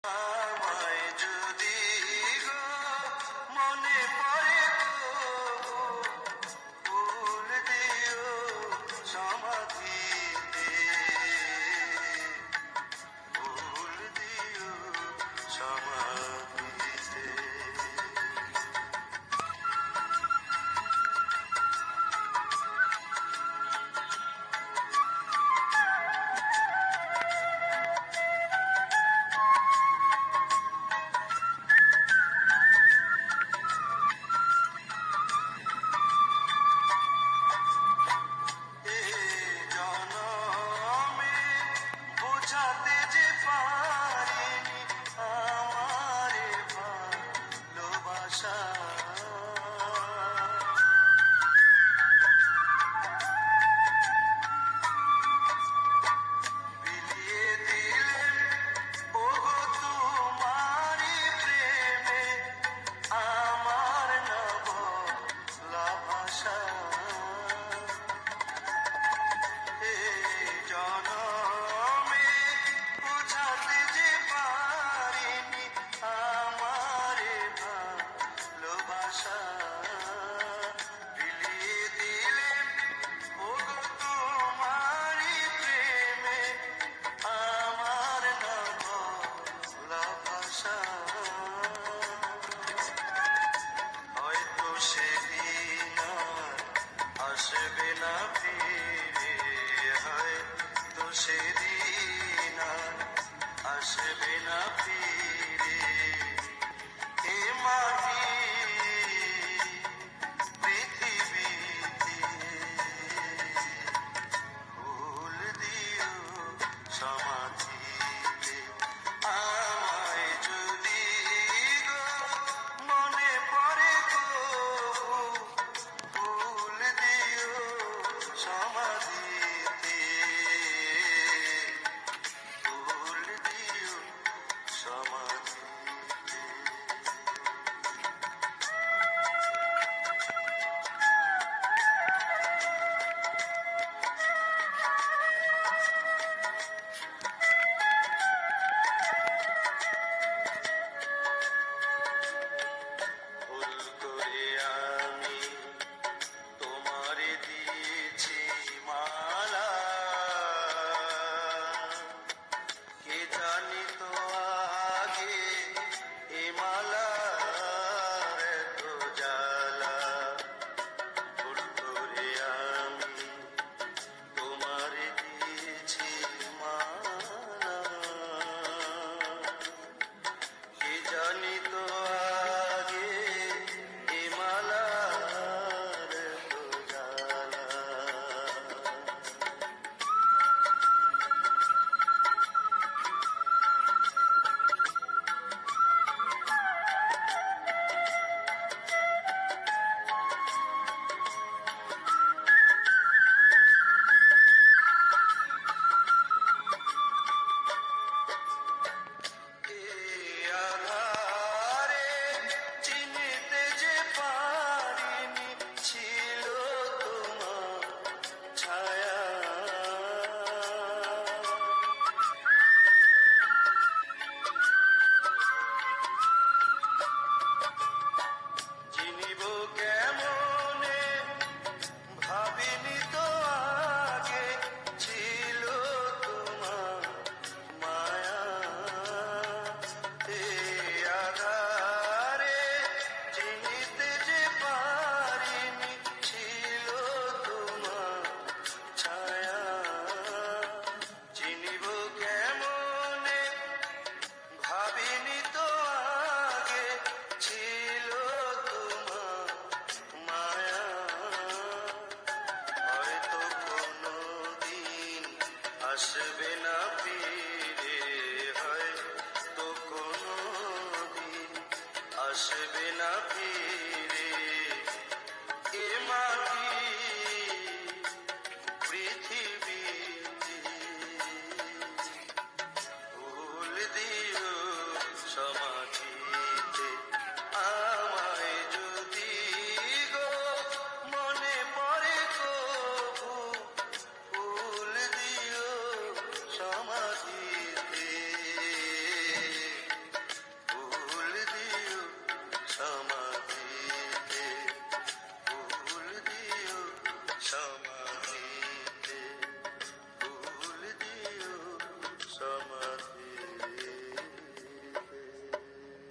আমায় যদি গো মনে পড়ে তো ফুল দিও সমাধিতে, ফুল দিও সমাধিতে। বোঝাতে যে পারিনি আমারে ভালোবাসা, বিলিয়ে দিলেন ওগো তোমারি প্রেমে আমার না বলা ভাষা। জনমে বোঝাতে যে পারিনি আমারে ভালোবাসা, বিলিয়ে দিলেন ওগো তোমারি প্রেমে আমার না বলা ভাষা। হয়তো সেদিন আসবে না ফিরে, হয়তো সেদিন আসবে না ফিরে। এ মাটি পৃথিবীতে ফুল দিও সমাধিতে। আমায় যদি গো মনে পড়ে তো ফুল দিও সমাধিতে, ফুল দিও সমাধিতে। ভুল করে আমি তোমারে দিয়েছি মালা, কে জানি তো আগে এ মালার এত জ্বালা। ভুল করে আমি তোমারে দিয়েছি মালা, কে জানি তো আগে এ মালার এত জ্বালা। আধারে চিনিতে যে পারিনি ছিল তোমার ছায়া, চিনিব কেমনে ভাবিনি তো আগে ছিল তোমার মায়া। আধারে চিনিতে যে পারিনি ছিল তোমার ছায়া, চিনিব কেমনে ভাবিনি তো আগে ছিল তোমার মায়া। হয়তো কোনোদিন আসবে না ফিরে, হয়তো কোনোদিন আসবে না ফিরে। এ মাটি পৃথিবীতে ফুল দিও সমাধি।